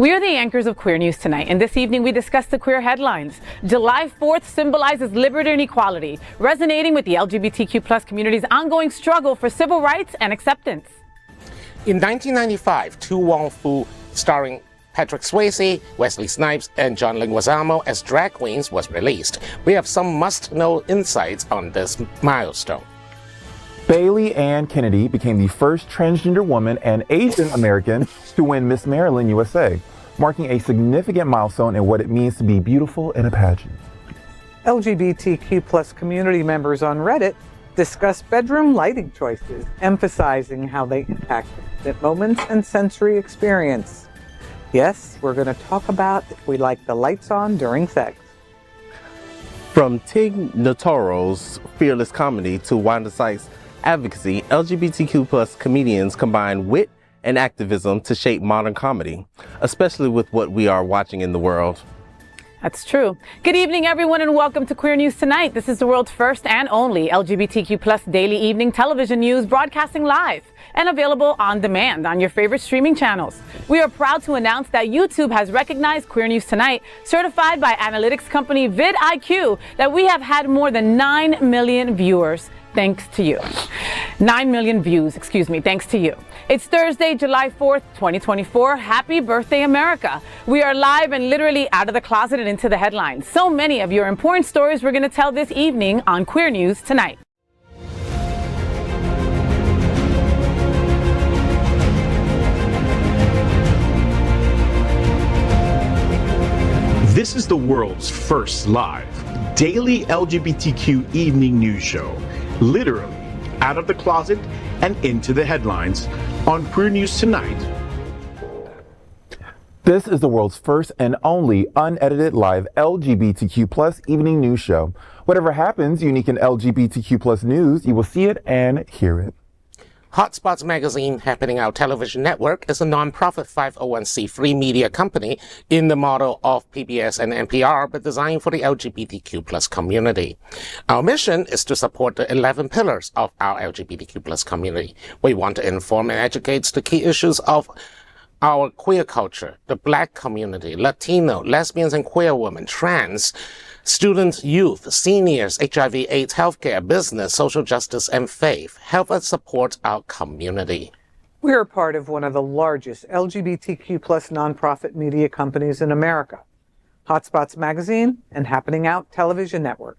We are the anchors of Queer News Tonight, and this evening we discuss the queer headlines. July 4th symbolizes liberty and equality, resonating with the LGBTQ+ community's ongoing struggle for civil rights and acceptance. In 1995, two Wong starring Patrick Swayze, Wesley Snipes, and John Leguizamo as drag queens was released. We have some must-know insights on this milestone. Bailey Ann Kennedy became the first transgender woman and Asian American to win Miss Maryland USA, marking a significant milestone in what it means to be beautiful in a pageant. LGBTQ+ community members on Reddit discuss bedroom lighting choices, emphasizing how they impact intimate moments and sensory experience. Yes, we're going to talk about if we like the lights on during sex. From Tig Notaro's fearless comedy to Wanda Sykes' advocacy, LGBTQ+ comedians combine wit and activism to shape modern comedy, especially with what we are watching in the world. That's true. Good evening, everyone, and welcome to Queer News Tonight. This is the world's first and only LGBTQ+ daily evening television news, broadcasting live and available on demand on your favorite streaming channels. We are proud to announce that YouTube has recognized Queer News Tonight, certified by analytics company vidIQ, that we have had more than 9 million viewers. Thanks to you. 9 million views, thanks to you. It's Thursday, July 4th, 2024. Happy birthday, America. We are live and literally out of the closet and into the headlines. So many of your important stories we're going to tell this evening on Queer News Tonight. This is the world's first live daily LGBTQ evening news show. Literally out of the closet and into the headlines on Queer News Tonight. This is the world's first and only unedited live LGBTQ+ evening news show. Whatever happens unique in LGBTQ+ news, you will see it and hear it. Hotspots Magazine, Happening Out Television Network, is a non-profit 501c3 media company in the model of PBS and NPR, but designed for the LGBTQ+ community. Our mission is to support the 11 pillars of our LGBTQ+ community. We want to inform and educate the key issues of our queer culture, the Black community, Latino, lesbians and queer women, trans, students, youth, seniors, HIV/AIDS, healthcare, business, social justice, and faith. Help us support our community. We are part of one of the largest LGBTQ+ nonprofit media companies in America, Hotspots Magazine and Happening Out Television Network.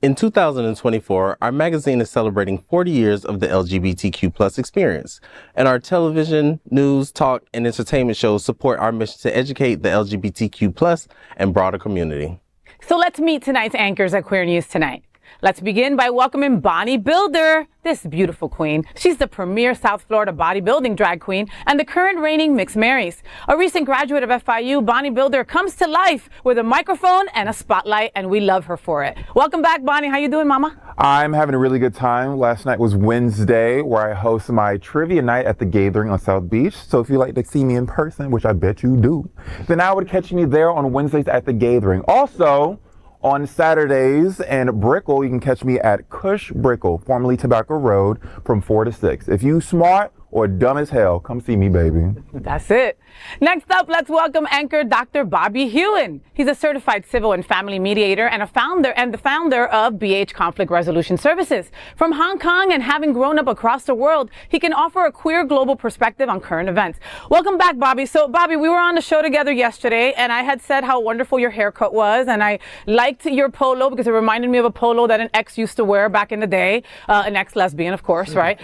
In 2024, our magazine is celebrating 40 years of the LGBTQ+ experience, and our television, news, talk, and entertainment shows support our mission to educate the LGBTQ+ and broader community. So let's meet tonight's anchors at Queer News Tonight. Let's begin by welcoming Bonnie Builder, this beautiful queen. She's the premier South Florida bodybuilding drag queen and the current reigning Mixed Marys. A recent graduate of FIU, Bonnie Builder comes to life with a microphone and a spotlight, and we love her for it. Welcome back, Bonnie. How you doing, mama? I'm having a really good time. Last night was Wednesday, where I host my trivia night at the Gathering on South Beach. So if you'd like to see me in person, which I bet you do, then I would catch me there on Wednesdays at the Gathering. Also, on Saturdays in Brickell, you can catch me at Kush Brickell, formerly Tobacco Road, from 4 to 6. If you smart or dumb as hell, come see me, baby. That's it. Next up, let's welcome anchor Dr. Bobby Huen. He's a certified civil and family mediator and the founder of BH Conflict Resolution Services. From Hong Kong and having grown up across the world, he can offer a queer global perspective on current events. Welcome back, Bobby. So, Bobby, we were on the show together yesterday, and I had said how wonderful your haircut was, and I liked your polo because it reminded me of a polo that an ex used to wear back in the day. An ex-lesbian, of course, right?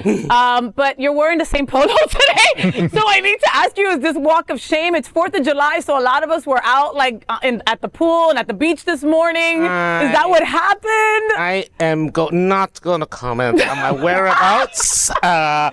But you're wearing the same polo today. So I need to ask you, is this walk of shame? It's 4th of July, so a lot of us were out at the pool and at the beach this morning. Is that what happened? I am not going to comment on my whereabouts. I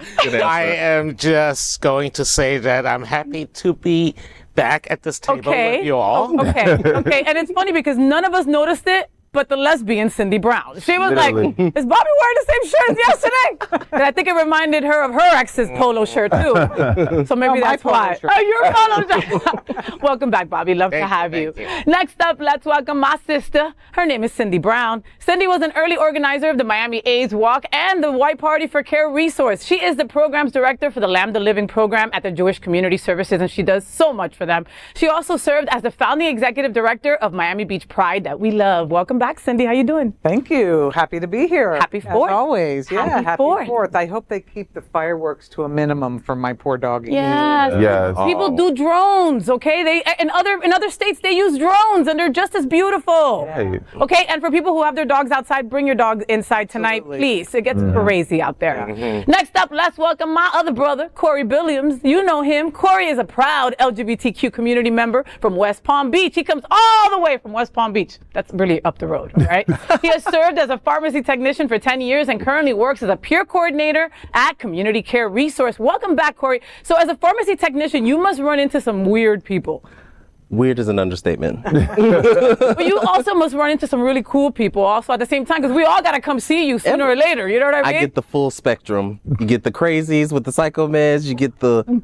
am just going to say that I'm happy to be back at this table with you all. Okay. And it's funny because none of us noticed it but the lesbian Cindy Brown. She was Literally. like, is Bobby wearing the same shirt as yesterday? And I think it reminded her of her ex's polo shirt too. So maybe that's why. Shirt. Oh, your polo shirt. Welcome back, Bobby. Love to have you. Next up, let's welcome my sister. Her name is Cindy Brown. Cindy was an early organizer of the Miami AIDS Walk and the White Party for Care resource. She is the programs director for the Lambda Living program at the Jewish Community Services, and she does so much for them. She also served as the founding executive director of Miami Beach Pride that we love. Welcome back, Cindy. How you doing? Thank you. Happy to be here. Happy 4th. As always. Yeah, Happy 4th. 4th. I hope they keep the fireworks to a minimum for my poor doggy. Yes. Yes. People do drones, okay? They in other states they use drones and they're just as beautiful. Right. Okay, and for people who have their dogs outside, bring your dogs inside tonight, Absolutely. please. It gets crazy out there. Next up, let's welcome my other brother, Corey Billiams. You know him. Corey is a proud LGBTQ community member from West Palm Beach. He comes all the way from West Palm Beach. That's really up the road, all right? He has served as a pharmacy technician for 10 years and currently works as a peer coordinator at Community Care Resource. Welcome back, Corey. So as a pharmacy technician, you must run into some weird people. Weird is an understatement. But you also must run into some really cool people also at the same time, because we all got to come see you sooner or later. You know what I mean? I get the full spectrum. You get the crazies with the psycho meds. You get the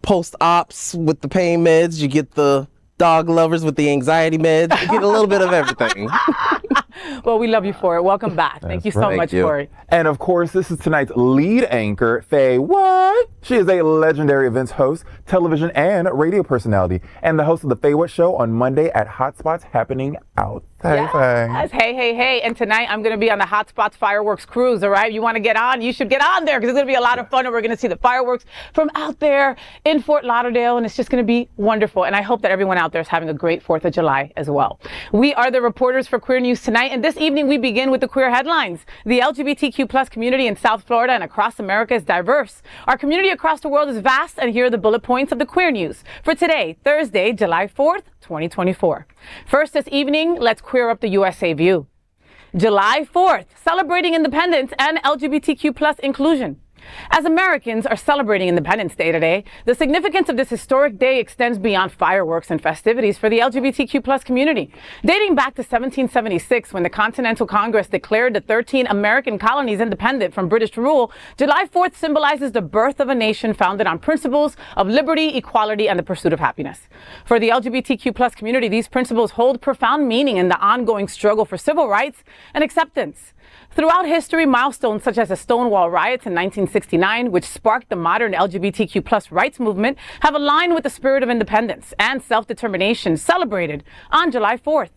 post-ops with the pain meds. You get the dog lovers with the anxiety meds. You get a little bit of everything. Well, we love you for it. Welcome back. Thank you so right. much, Thank you. Corey. And of course, this is tonight's lead anchor, FayWhat. She is a legendary events host, television and radio personality, and the host of the FayWhat show on Monday at Hotspots happening out. Hey, Faye. Yes. Hey, hey, hey. And tonight I'm going to be on the Hotspots Fireworks Cruise, all right? You want to get on? You should get on there because it's going to be a lot of fun and we're going to see the fireworks from out there in Fort Lauderdale and it's just going to be wonderful. And I hope that everyone out there is having a great 4th of July as well. We are the reporters for Queer News Tonight, and this evening we begin with the queer headlines. The LGBTQ plus community in South Florida and across America is diverse. Our community across the world is vast, and here are the bullet points of the queer news for today, Thursday, July 4th, 2024. First this evening, let's queer up the USA view. July 4th, celebrating independence and LGBTQ plus inclusion. As Americans are celebrating Independence Day today, the significance of this historic day extends beyond fireworks and festivities for the LGBTQ plus community. Dating back to 1776, when the Continental Congress declared the 13 American colonies independent from British rule, July 4th symbolizes the birth of a nation founded on principles of liberty, equality, and the pursuit of happiness. For the LGBTQ plus community, these principles hold profound meaning in the ongoing struggle for civil rights and acceptance. Throughout history, milestones such as the Stonewall riots in 1969, which sparked the modern LGBTQ plus rights movement, have aligned with the spirit of independence and self-determination celebrated on July 4th.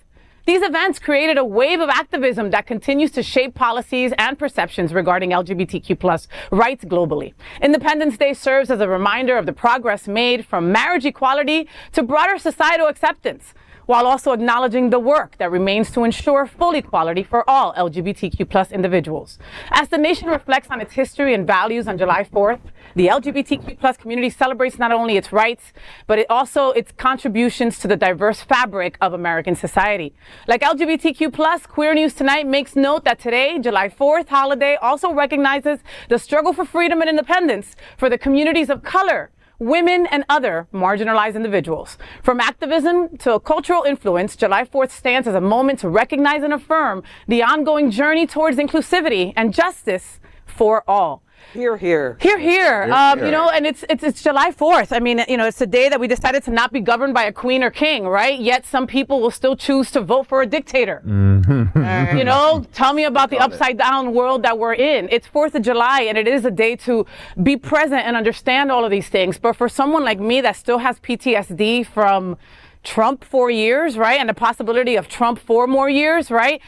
These events created a wave of activism that continues to shape policies and perceptions regarding LGBTQ plus rights globally. Independence Day serves as a reminder of the progress made from marriage equality to broader societal acceptance, while also acknowledging the work that remains to ensure full equality for all LGBTQ plus individuals. As the nation reflects on its history and values on July 4th, the LGBTQ plus community celebrates not only its rights, but also its contributions to the diverse fabric of American society. Like LGBTQ plus, Queer News Tonight makes note that today, July 4th holiday, also recognizes the struggle for freedom and independence for the communities of color, women, and other marginalized individuals. From activism to cultural influence, July 4th stands as a moment to recognize and affirm the ongoing journey towards inclusivity and justice for all. Hear, hear. Hear, hear. You know, and it's July 4th. I mean, you know, it's a day that we decided to not be governed by a queen or king, right? Yet some people will still choose to vote for a dictator. You know, tell me about the upside down world that we're in. It's 4th of July, and it is a day to be present and understand all of these things. But for someone like me that still has PTSD from Trump 4 years, right? And the possibility of Trump 4 more years, right?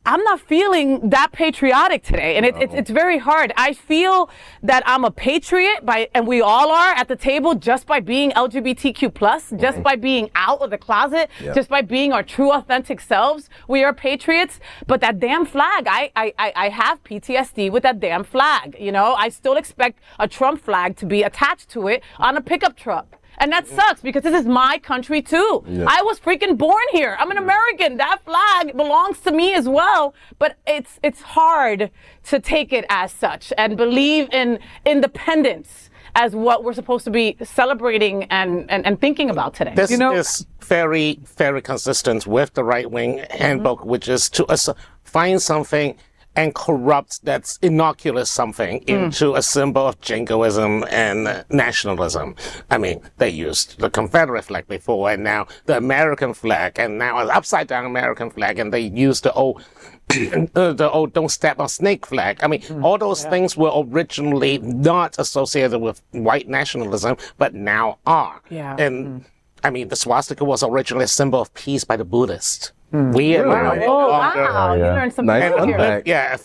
I'm not feeling that patriotic today, and it's very hard. I feel that I'm a patriot and we all are at the table just by being LGBTQ plus, just by being out of the closet, just by being our true authentic selves. We are patriots, but that damn flag, I have PTSD with that damn flag. You know, I still expect a Trump flag to be attached to it on a pickup truck. And that sucks because this is my country too. I was freaking born here. I'm an American. That flag belongs to me as well. But it's hard to take it as such and believe in independence as what we're supposed to be celebrating and thinking about today. This is very, very consistent with the right-wing handbook, which is to find something and corrupt that's innocuous something into a symbol of jingoism and nationalism. I mean, they used the Confederate flag before, and now the American flag, and now an upside-down American flag, and they used the old the old "Don't Step on Snake" flag. I mean, all those things were originally not associated with white nationalism, but now are. Yeah. And I mean, the swastika was originally a symbol of peace by the Buddhists. We are now Oh, wow. You learned something Nice new fun here. fact. yeah,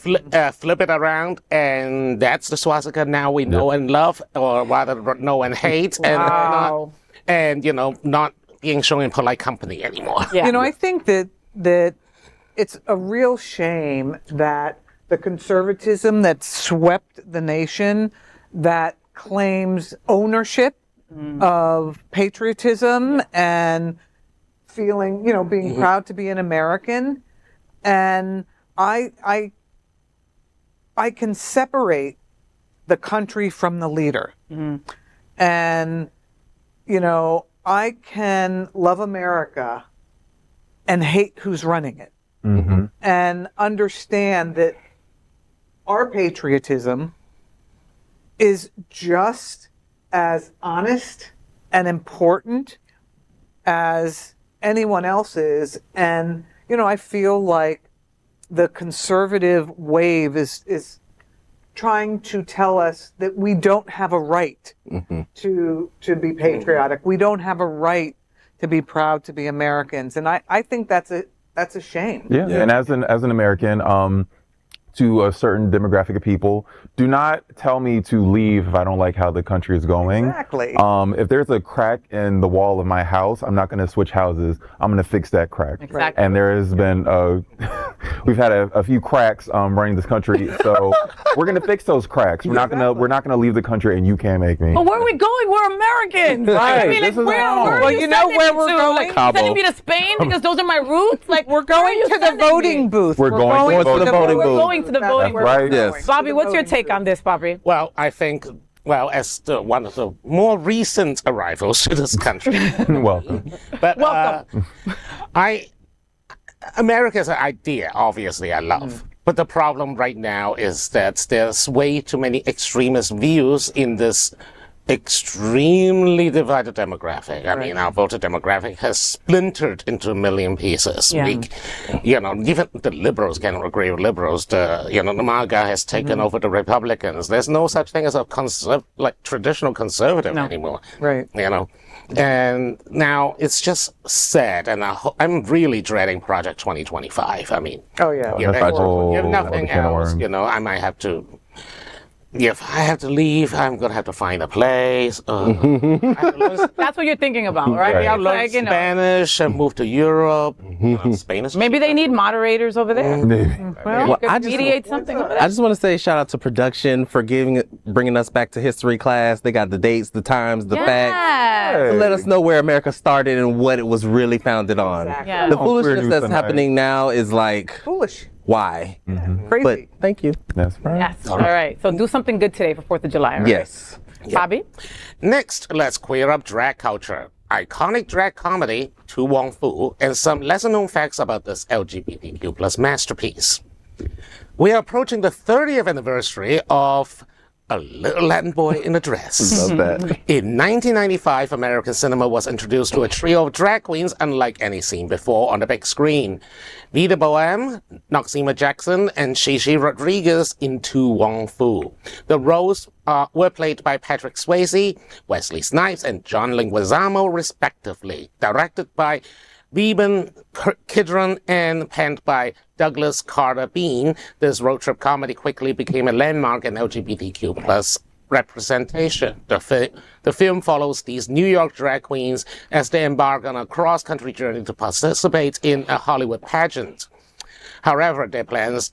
flip it around, and that's the swastika now we know and love, or rather know and hate, Wow. and not being shown in polite company anymore. Yeah. I think that it's a real shame that the conservatism that swept the nation, that claims ownership of patriotism and feeling, being proud to be an American. And I can separate the country from the leader. And, I can love America and hate who's running it. And understand that our patriotism is just as honest and important as anyone else's. And, I feel like the conservative wave is trying to tell us that we don't have a right to be patriotic. We don't have a right to be proud to be Americans. And I think that's a shame. Yeah. And as an American, to a certain demographic of people, do not tell me to leave if I don't like how the country is going. Exactly. If there's a crack in the wall of my house, I'm not going to switch houses. I'm going to fix that crack. Exactly. And there has been, we've had a few cracks running this country, so we're going to fix those cracks. We're not going to leave the country, and you can't make me. But where are we going? We're Americans. Right. I mean, This is where home. are Well, you you know sending where me we're to? going? Like, Cabo. sending me to Spain because those are my roots? Like, We're where are going you to the sending voting me? booth. We're going to the voting We're booth. going to the voting booth. Right. Yes. Bobby, what's your take on this, Bobby? Well, I think, as one of the more recent arrivals to this country, Welcome. but Welcome. America's an idea, obviously, I love. But the problem right now is that there's way too many extremist views in this extremely divided demographic. I mean, our voter demographic has splintered into a million pieces. Yeah. Even the liberals can't agree with liberals. The MAGA has taken over the Republicans. There's no such thing as a traditional conservative anymore. Right. And now it's just sad, and I'm really dreading Project 2025. I mean, Oh, yeah. That's a whole if nothing other can of else, worms. I might have to. If I have to leave, I'm gonna have to find a place. I have to learn, That's what you're thinking about, right? Right. I'll learn Like, Spanish and move to Europe. Spanish. maybe they need moderators over there. Maybe. Well, Well, could I just- mediate something over I there. just want to say shout out to production for bringing us back to history class. They got the dates, the times, the facts. Yes. To let us know where America started and what it was really founded on. Yeah. The Queer foolishness news that's tonight. happening now is like, Foolish. why? Crazy. But thank you. That's right. Yes. All right. So do something good today for 4th of July. Right? Yes. Bobby? Next, let's queer up drag culture. Iconic drag comedy, To Wong Fu, and some lesser-known facts about this LGBTQ plus masterpiece. We are approaching the 30th anniversary of A Little Latin Boy in a Dress. Love that. In 1995, American cinema was introduced to a trio of drag queens unlike any seen before on the big screen. Vida Boheme, Noxima Jackson, and Shishi Rodriguez in To Wong Fu. The roles were played by Patrick Swayze, Wesley Snipes, and John Leguizamo, respectively. Directed by Beeben Kidron and penned by Douglas Carter Bean, this road trip comedy quickly became a landmark in LGBTQ plus representation. The film follows these New York drag queens as they embark on a cross-country journey to participate in a Hollywood pageant. However, their plans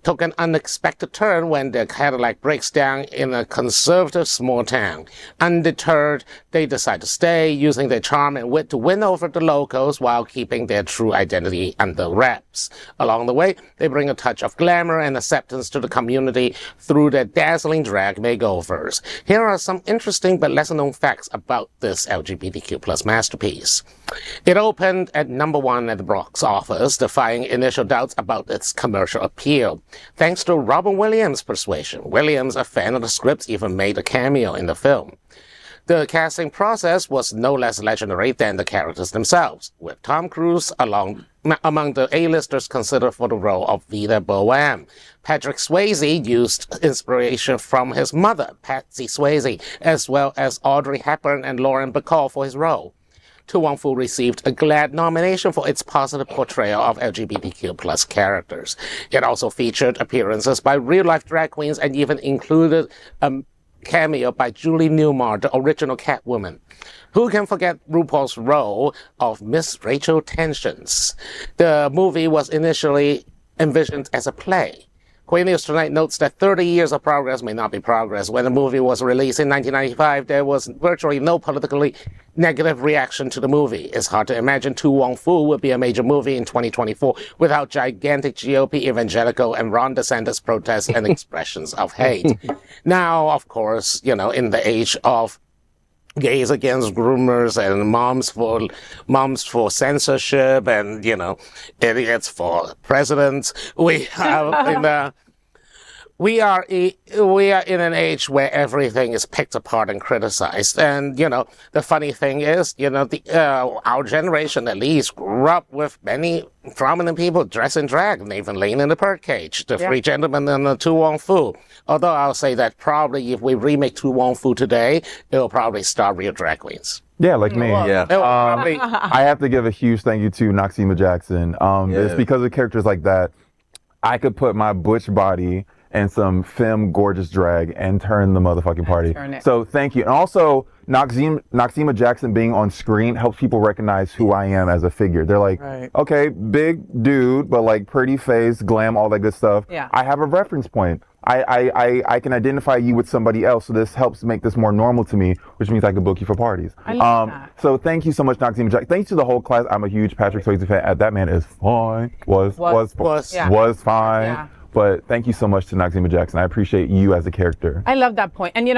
took an unexpected turn when their Cadillac breaks down in a conservative small town. Undeterred, they decide to stay, using their charm and wit to win over the locals while keeping their true identity under wraps. Along the way, they bring a touch of glamour and acceptance to the community through their dazzling drag makeovers. Here are some interesting but lesser-known facts about this LGBTQ+ masterpiece. It opened at #1 at the box office, defying initial doubts about its commercial appeal. Thanks to Robin Williams' persuasion, Williams, a fan of the script, even made a cameo in the film. The casting process was no less legendary than the characters themselves, with Tom Cruise among the A-listers considered for the role of Vita Boam. Patrick Swayze used inspiration from his mother, Patsy Swayze, as well as Audrey Hepburn and Lauren Bacall for his role. To Wong Fu received a GLAAD nomination for its positive portrayal of LGBTQ+ characters. It also featured appearances by real-life drag queens and even included a cameo by Julie Newmar, the original Catwoman. Who can forget RuPaul's role of Miss Rachel Tensions? The movie was initially envisioned as a play. Queen News Tonight notes that 30 years of progress may not be progress. When the movie was released in 1995, there was virtually no politically negative reaction to the movie. It's hard to imagine To Wong Fu would be a major movie in 2024 without gigantic GOP evangelical and Ron DeSantis protests and expressions of hate. Now, of course, in the age of gays against groomers and moms for censorship and idiots for presidents, we are in an age where everything is picked apart and criticized. And the funny thing is, our generation at least grew up with many prominent people dressed in drag. Nathan Lane in the Birdcage, the Three Gentlemen, and the To Wong Fu. Although I'll say that probably if we remake To Wong Fu today, it'll probably star real drag queens. Yeah, like me. Yeah. I have to give a huge thank you to Noxema Jackson. It's because of characters like that, I could put my butch body and some femme gorgeous drag and turn the motherfucking party. So thank you. And also, Noxema Jackson being on screen helps people recognize who I am as a figure. They're like, okay, big dude, but like pretty face, glam, all that good stuff. Yeah. I have a reference point. I can identify you with somebody else, so this helps make this more normal to me, which means I can book you for parties. I love that. So thank you so much, Noxema Jackson. Thanks to the whole class. I'm a huge Patrick Swayze fan. That man is fine. Was fine. Yeah. But thank you so much to Noxema Jackson. I appreciate you as a character. I love that point. And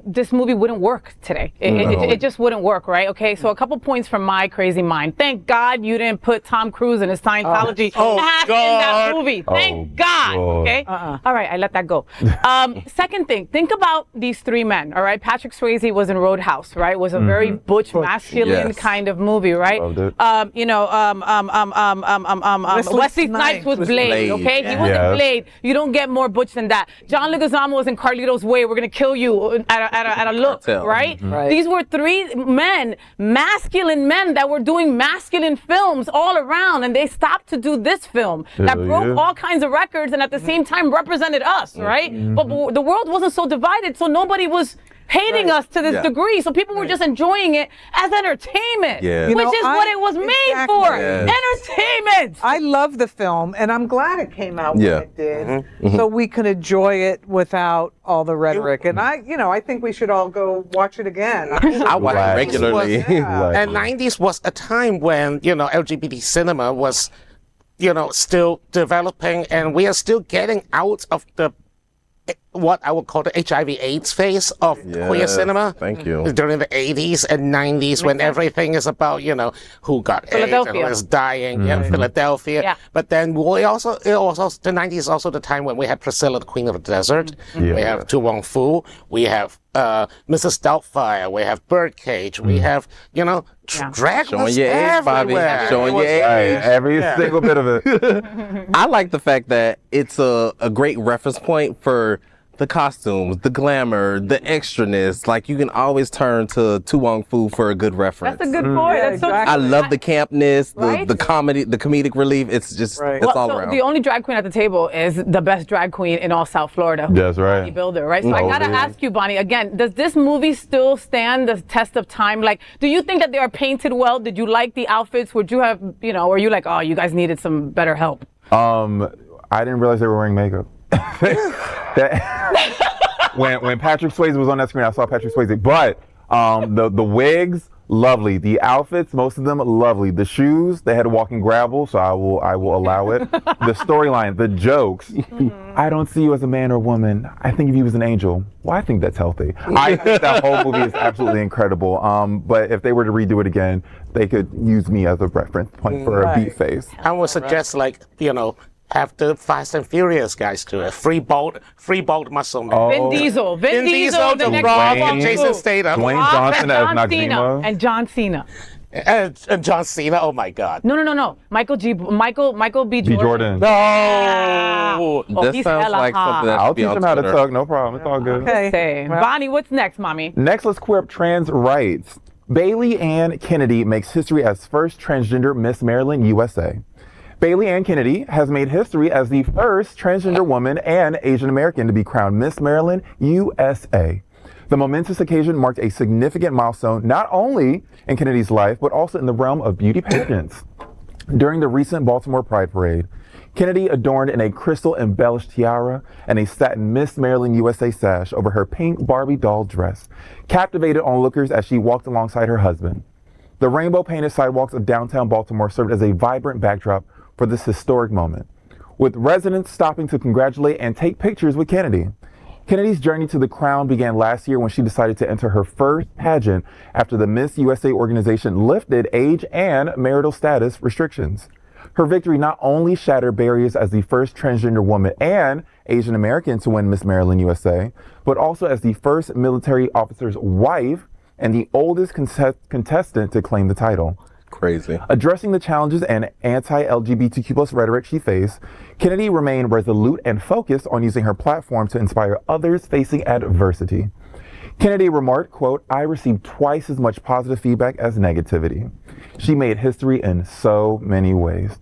this movie wouldn't work today. It just wouldn't work, right? Okay, so a couple points from my crazy mind. Thank God you didn't put Tom Cruise and his Scientology hat in that movie. Thank God. Okay? All right, I let that go. Second thing, think about these three men, all right? Patrick Swayze was in Roadhouse, right? Was a very butch, masculine kind of movie, right? Loved it. Wesley Snipes was Blade, okay? He was in Blade. You don't get more butch than that. John Leguizamo was in Carlito's Way. We're gonna kill you at a look, right? These were three men, masculine men that were doing masculine films all around, and they stopped to do this film that broke all kinds of records and at the same time represented us, right? But the world wasn't so divided, so nobody was hating us to this degree. So people were just enjoying it as entertainment, which is what it was made for. Entertainment. I love the film, and I'm glad it came out when it did, so we could enjoy it without all the rhetoric. And I think we should all go watch it again. I watch it regularly. And 90s was a time when, LGBT cinema was, still developing, and we are still getting out of what I would call the HIV/AIDS phase of queer cinema. Thank you. During the 80s and 90s, when everything is about, who got AIDS and who is dying, Philadelphia. Yeah. But then the 90s is also the time when we had Priscilla, the Queen of the Desert. We have Tu Wong Fu. We have Mrs. Doubtfire. We have Birdcage. We have, drag showing your age, Bobby. Showing your age. Every single bit of it. I like the fact that it's a great reference point for the costumes, the glamour, the extraness. Like, you can always turn to Tu Wong Fu for a good reference. That's a good point. Yeah, That's so exactly. I love the campness, Right? the comedy, the comedic relief. It's just, it's all around. The only drag queen at the table is the best drag queen in all South Florida. That's right. Bonnie Builder, right? So I gotta ask you, Bonnie, again, does this movie still stand the test of time? Like, do you think that they are painted well? Did you like the outfits? Would you have, were you like, oh, you guys needed some better help? I didn't realize they were wearing makeup. When Patrick Swayze was on that screen, I saw Patrick Swayze. But the wigs, lovely. The outfits, most of them, lovely. The shoes, they had to walk in gravel, so I will allow it. The storyline, the jokes. I don't see you as a man or woman. I think of you as an angel. Well, I think that's healthy. I think that whole movie is absolutely incredible. But if they were to redo it again, they could use me as a reference point for a beat face. I would suggest, have the Fast and Furious guys do it. Free bolt muscle man. Vin Diesel, the The next Rock, Wong and Jason too. Statham. Dwayne Johnson as Noxzema. And John Cena. And John Cena. Oh my God. No. Michael B. Jordan. No. This he's sounds hella like hot. something that I'll should be teach on them how to Twitter. tug, no problem. It's all good. Okay. Say, Well- Bonnie, what's next, mommy? Next, let's queer up trans rights. Bailey Ann Kennedy makes history as first transgender Miss Maryland USA. Bailey Ann Kennedy has made history as the first transgender woman and Asian American to be crowned Miss Maryland USA. The momentous occasion marked a significant milestone not only in Kennedy's life, but also in the realm of beauty pageants. During the recent Baltimore Pride Parade, Kennedy, adorned in a crystal-embellished tiara and a satin Miss Maryland USA sash over her pink Barbie doll dress, captivated onlookers as she walked alongside her husband. The rainbow-painted sidewalks of downtown Baltimore served as a vibrant backdrop for this historic moment, with residents stopping to congratulate and take pictures with Kennedy. Kennedy's journey to the crown began last year when she decided to enter her first pageant after the Miss USA organization lifted age and marital status restrictions. Her victory not only shattered barriers as the first transgender woman and Asian American to win Miss Maryland USA, but also as the first military officer's wife and the oldest contestant to claim the title. Crazy. Addressing the challenges and anti-LGBTQ+ rhetoric she faced, Kennedy remained resolute and focused on using her platform to inspire others facing adversity. Kennedy remarked, quote, "I received twice as much positive feedback as negativity." She made history in so many ways.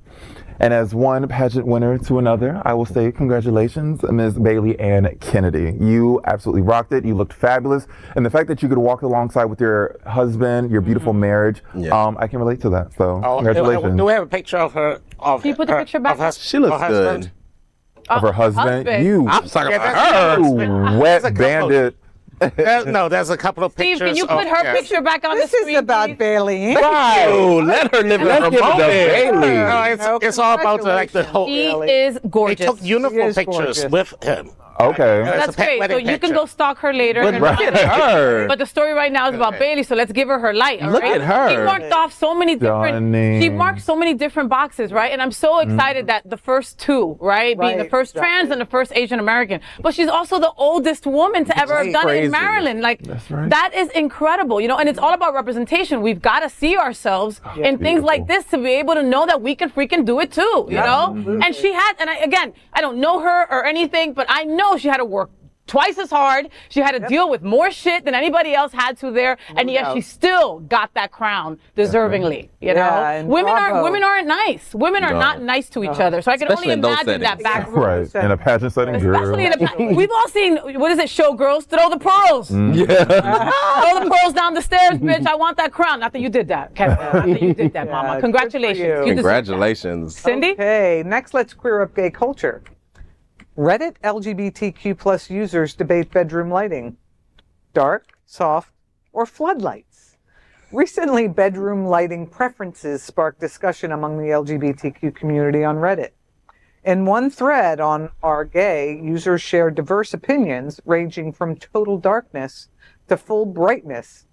And as one pageant winner to another, I will say congratulations, Ms. Bailey Ann Kennedy. You absolutely rocked it. You looked fabulous. And the fact that you could walk alongside with your husband, your beautiful marriage, I can relate to that. So congratulations. Do we have a picture of her? Can you put the picture back? She looks good. Of her husband. You I'm talking about that's- her. wet bandit. There's a couple of Steve, pictures. can you put her picture back on This the is screen? about please? Bailey. Right. Let her live in her Let's give it to moment. Bailey. No, it's all about the whole. She Bailey. is They gorgeous. took uniform is pictures gorgeous. with him. Okay. That's a pet great. So wedding you can picture. go stalk her later. But and look at her. But the story right now is about Bailey, so let's give her her light. all Look right? at her. She marked off so many different. Johnny. She marked so many different boxes, right? And I'm so excited that the first two, right, being the Right, first trans and the first Asian American. But she's also the oldest woman to ever have done it in Crazy. Maryland. Like right. that is incredible, you know. And it's all about representation. We've got to see ourselves in things like this to be able to know that we can freaking do it too, you know. And she had, and I don't know her or anything, but I know she had to work twice as hard. She had to deal with more shit than anybody else had to there, and yet she still got that crown deservingly. You know, and women bravo. aren't nice. Women are not nice to each other. So I can Especially only in those imagine that settings. back room. Right. In a pageant setting, Especially in girl. we've all seen, what is it, showgirls? Throw the pearls. Throw the pearls down the stairs, bitch. I want that crown. Not that you did that, Kevin. Not that you did that, mama. good Congratulations. for you. You deserve that. Congratulations. Cindy? Okay, next let's queer up gay culture. Reddit LGBTQ+ users debate bedroom lighting. Dark, soft, or floodlights? Recently, bedroom lighting preferences sparked discussion among the LGBTQ community on Reddit. In one thread on Are Gay, users shared diverse opinions ranging from total darkness to full brightness,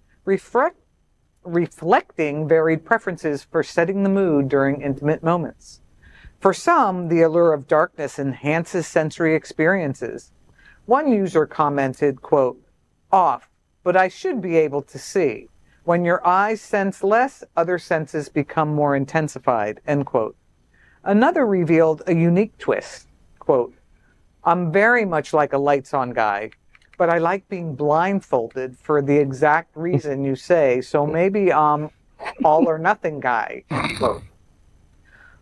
reflecting varied preferences for setting the mood during intimate moments. For some, the allure of darkness enhances sensory experiences. One user commented, quote, "Off, but I should be able to see. When your eyes sense less, other senses become more intensified," end quote. Another revealed a unique twist, quote, "I'm very much like a lights-on guy, but I like being blindfolded for the exact reason you say, so maybe I'm all or nothing guy," quote.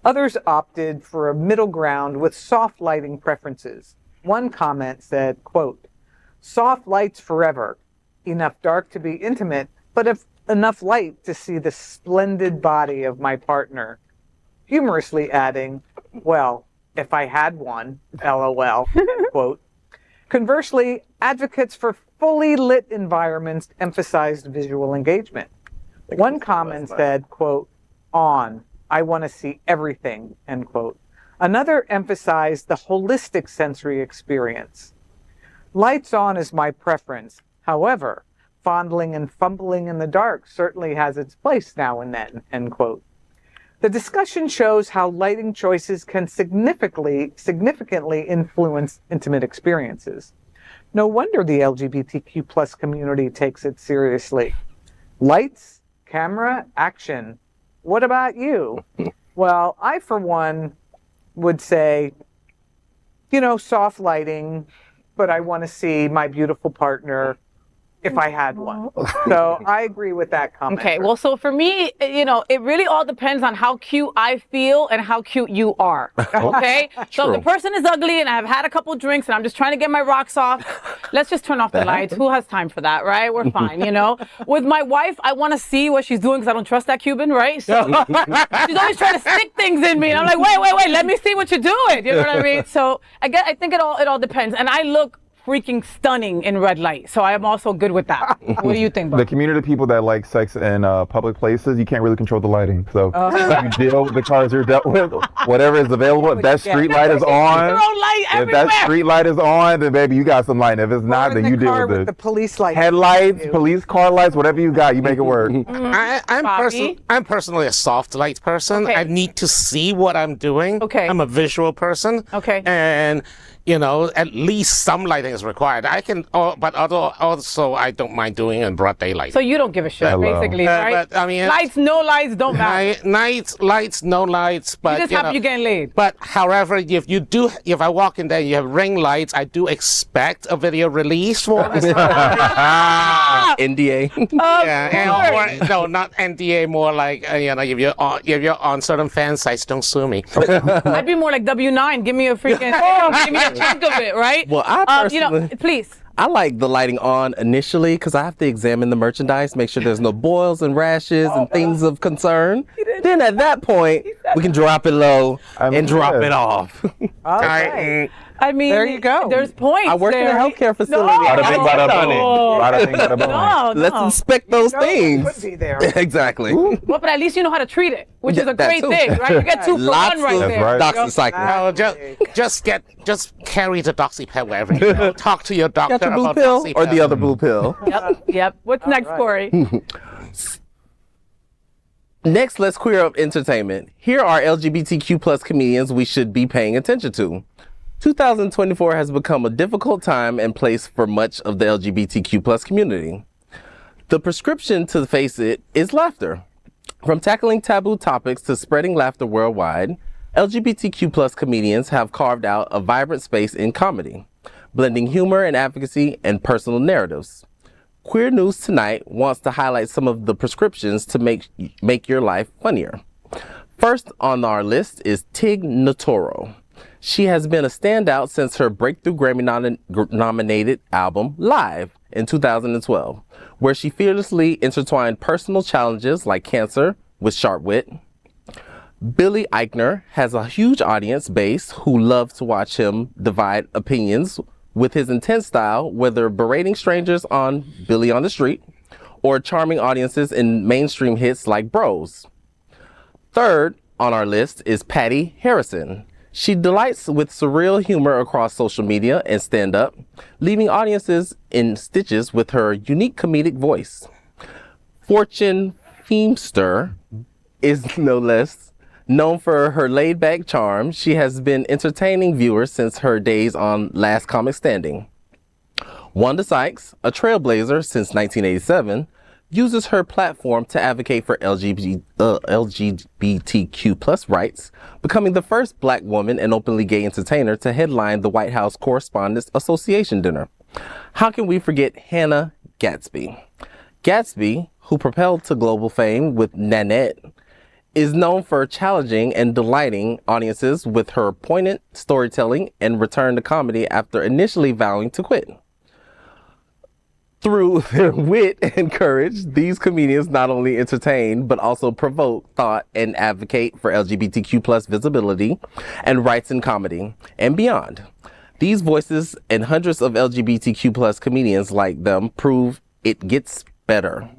Others opted for a middle ground with soft lighting preferences. One comment said, quote, "Soft lights forever. Enough dark to be intimate, but enough light to see the splendid body of my partner." Humorously adding, "Well, if I had one, LOL, end quote. Conversely, advocates for fully lit environments emphasized visual engagement. One comment said, quote, on, I want to see everything, end quote. Another emphasized the holistic sensory experience. Lights on is my preference. However, fondling and fumbling in the dark certainly has its place now and then, end quote. The discussion shows how lighting choices can significantly influence intimate experiences. No wonder the LGBTQ plus community takes it seriously. Lights, camera, action. What about you? Well, I, for one, would say, soft lighting, but I want to see my beautiful partner if I had one. So I agree with that comment. Okay, well, so for me, it really all depends on how cute I feel and how cute you are. Okay? So if the person is ugly and I've had a couple drinks and I'm just trying to get my rocks off, let's just turn off the lights. Who has time for that, right? We're fine, With my wife, I want to see what she's doing because I don't trust that Cuban, right? So she's always trying to stick things in me. And I'm like, wait, let me see what you're doing. You know what I mean? So I think it all depends. And I look freaking stunning in red light, so I am also good with that. What do you think, Bob? The community of people that like sex in public places, you can't really control the lighting. So you deal with the cars you're dealt with, whatever is available. If that street light is on, if that street light is on, then baby, you got some light. If it's not, then you deal with the police lights, headlights, police car lights, whatever you got, you make it work. I'm personally a soft light person. Okay. I need to see what I'm doing. Okay. I'm a visual person. Okay. And at least some lighting is required. But also I don't mind doing it in broad daylight. So you don't give a shit, basically, right? But, I mean, lights, no lights, don't matter. Lights, no lights. But You just happy you're getting laid. But however, if I walk in there, and you have ring lights. I do expect a video release for this. NDA. No, not NDA. More like if you're on certain fan sites, don't sue me. I'd be more like W9. Give me a freaking, give me a chunk of it, right? Well, I personally, please. I like the lighting on initially because I have to examine the merchandise, make sure there's no boils and rashes and things of concern. Then at that point, we can drop it low and drop it off. All right. I mean, there you go. There's points. I work in a healthcare facility. Let's inspect those things. Could be there. Exactly. Well, but at least you know how to treat it, which is a great thing, right? You get 2 for 1 right there. Doxycycline. Just carry the doxyped wherever you go. Talk to your doctor Got your blue about pill doxyped. or the other blue pill. Yep. What's next, Corey? Next, let's queer up entertainment. Here are LGBTQ plus comedians we should be paying attention to. 2024 has become a difficult time and place for much of the LGBTQ plus community. The prescription to face it is laughter. From tackling taboo topics to spreading laughter worldwide, LGBTQ plus comedians have carved out a vibrant space in comedy, blending humor and advocacy and personal narratives. Queer News Tonight wants to highlight some of the prescriptions to make your life funnier. First on our list is Tig Notaro. She has been a standout since her breakthrough Grammy-nominated album, Live, in 2012, where she fearlessly intertwined personal challenges like cancer with sharp wit. Billy Eichner has a huge audience base who love to watch him divide opinions with his intense style, whether berating strangers on Billy on the Street or charming audiences in mainstream hits like Bros. Third on our list is Patty Harrison. She delights with surreal humor across social media and stand-up, leaving audiences in stitches with her unique comedic voice. Fortune Feimster is no less known for her laid-back charm. She has been entertaining viewers since her days on Last Comic Standing. Wanda Sykes, a trailblazer since 1987, uses her platform to advocate for LGBTQ plus rights, becoming the first Black woman and openly gay entertainer to headline the White House Correspondents' Association dinner. How can we forget Hannah Gadsby? Gadsby, who propelled to global fame with Nanette, is known for challenging and delighting audiences with her poignant storytelling and return to comedy after initially vowing to quit. Through their wit and courage, these comedians not only entertain, but also provoke thought and advocate for LGBTQ plus visibility and rights in comedy and beyond. These voices and hundreds of LGBTQ plus comedians like them prove it gets better.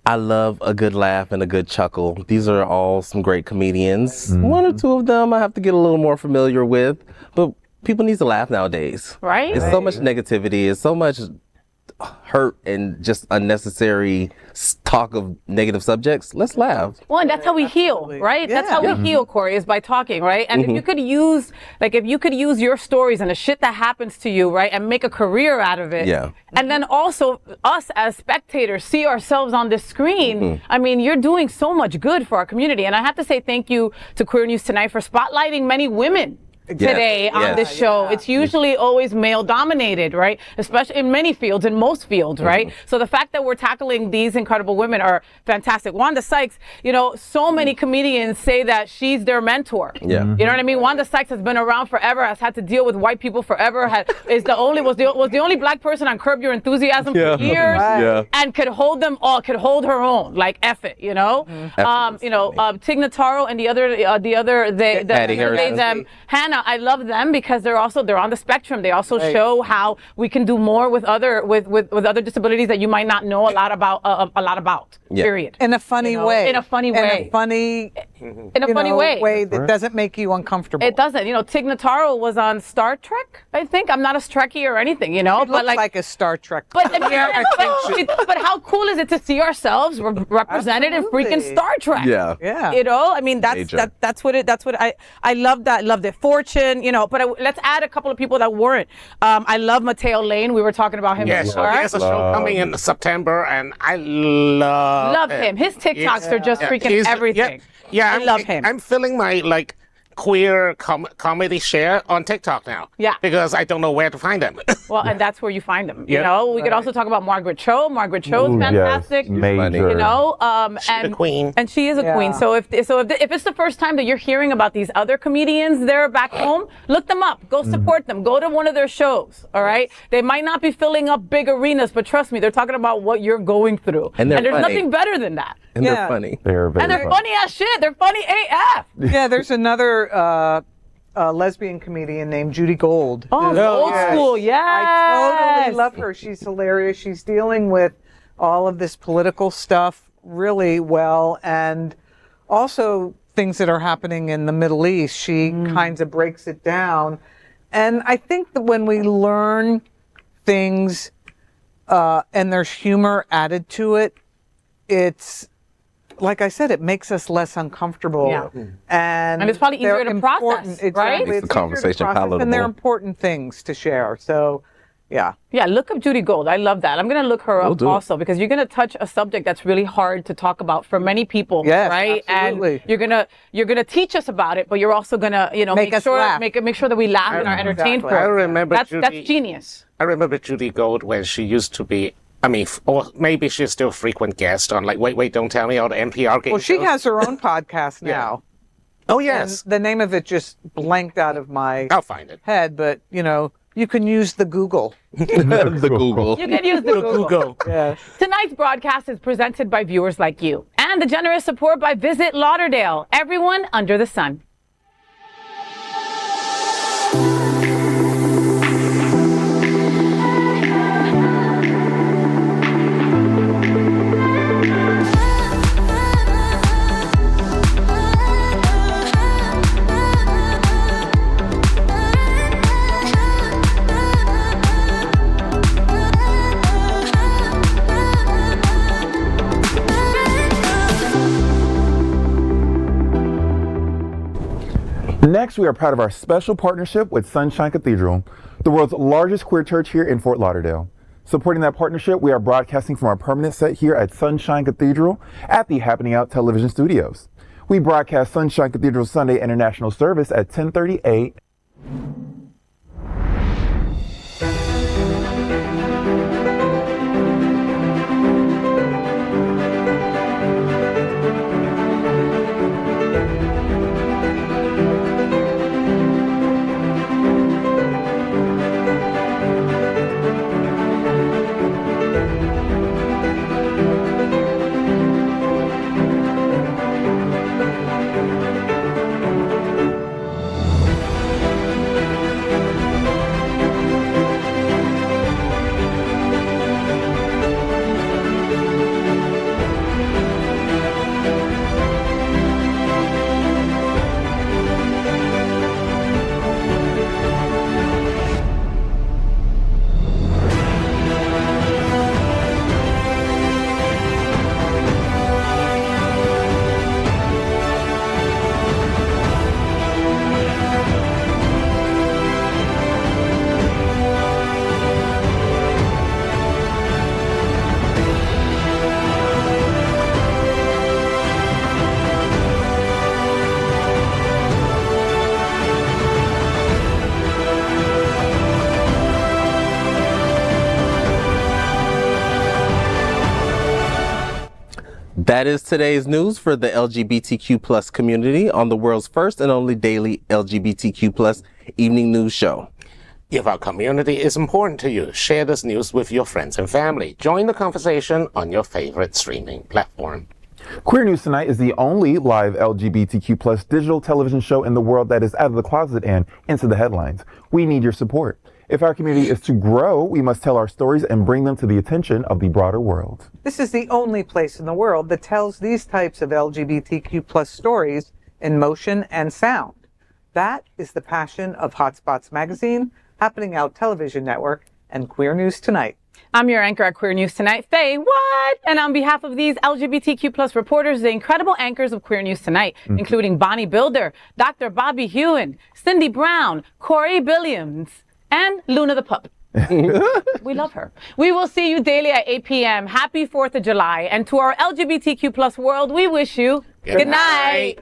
I love a good laugh and a good chuckle. These are all some great comedians. One or two of them I have to get a little more familiar with, but people need to laugh nowadays. Right? It's so much negativity. It's so much hurt and just unnecessary talk of negative subjects. Let's laugh. Well, and that's how we heal, right? That's how we heal, Corey, is by talking, right? And if you could use, your stories and the shit that happens to you, right, and make a career out of it. Yeah. And then also us as spectators see ourselves on this screen. I mean, you're doing so much good for our community. And I have to say thank you to Queer News Tonight for spotlighting many women today on this show. It's usually always male dominated, right? Especially in many fields, in most fields, right? So the fact that we're tackling these incredible women are fantastic. Wanda Sykes, so many comedians say that she's their mentor. Yeah. You know what I mean? Wanda Sykes has been around forever, has had to deal with white people forever, was the only black person on Curb Your Enthusiasm for years, and could hold them all, could hold her own, like F it, Tig Notaro and the other they them, Hannah. I love them because they're on the spectrum. They also show how we can do more with other disabilities that you might not know a lot about. Period. In a funny way. In a funny way. In a funny way that doesn't make you uncomfortable. It doesn't. Tig Notaro was on Star Trek, I think. I'm not a Trekkie or anything, It but looks like a Star Trek. But but how cool is it to see ourselves represented in freaking Star Trek? Yeah. I mean, that's what I love that. Love the Fortune, but let's add a couple of people that weren't. I love Mateo Lane. We were talking about him Yes, before. he has a show coming in September, and I love him. His TikToks are just freaking everything. Yeah, I love him. I'm filling my queer comedy share on TikTok now. Yeah. Because I don't know where to find them. Well, and that's where you find them. Yeah. We could also talk about Margaret Cho. Margaret Cho's fantastic. Yes, major. She's a queen. And she is a queen. So if it's the first time that you're hearing about these other comedians there back home, look them up. Go support them. Go to one of their shows. All right. They might not be filling up big arenas, but trust me, they're talking about what you're going through. And there's nothing better than that. And they're funny. They're very And they're funny as shit. They're funny AF. Yeah, there's another lesbian comedian named Judy Gold. Oh, old school, yes. I totally love her. She's hilarious. She's dealing with all of this political stuff really well, and also things that are happening in the Middle East. She kinds of breaks it down. And I think that when we learn things and there's humor added to it, it's, like I said, it makes us less uncomfortable. Yeah. And it's probably easier to process, exactly. right? Makes the conversation palatable. And they're important things to share. So, yeah. Yeah, look up Judy Gold. I love that. I'm going to look her up also because you're going to touch a subject that's really hard to talk about for many people, right? Absolutely. And you're going to teach us about it, but you're also going to, make us laugh. make sure that we laugh and are entertained for it. I remember that's Judy. genius. I remember Judy Gold when she used to be, or maybe she's still a frequent guest on Wait, Don't Tell Me, or the NPR game Well, she shows. has her own podcast now. Oh, yes. And the name of it just blanked out of my I'll find it. head, but, you can use the Google. The Google. You can use the Google. Yes. Tonight's broadcast is presented by viewers like you and the generous support by Visit Lauderdale. Everyone under the sun. Next, we are proud of our special partnership with Sunshine Cathedral, the world's largest queer church here in Fort Lauderdale. Supporting that partnership, we are broadcasting from our permanent set here at Sunshine Cathedral at the Happening Out Television Studios. We broadcast Sunshine Cathedral Sunday International Service at 10:30 a.m. That is today's news for the LGBTQ plus community on the world's first and only daily LGBTQ plus evening news show. If our community is important to you, share this news with your friends and family. Join the conversation on your favorite streaming platform. Queer News Tonight is the only live LGBTQ plus digital television show in the world that is out of the closet and into the headlines. We need your support. If our community is to grow, we must tell our stories and bring them to the attention of the broader world. This is the only place in the world that tells these types of LGBTQ plus stories in motion and sound. That is the passion of Hotspots Magazine, Happening Out Television Network, and Queer News Tonight. I'm your anchor at Queer News Tonight, FayWhat? And on behalf of these LGBTQ plus reporters, the incredible anchors of Queer News Tonight, including Bonnie Builder, Dr. Bobby Huen, Cindy Brown, Corey Billiams, and Luna the Pup. We love her. We will see you daily at 8 p.m. Happy 4th of July. And to our LGBTQ plus world, we wish you good night.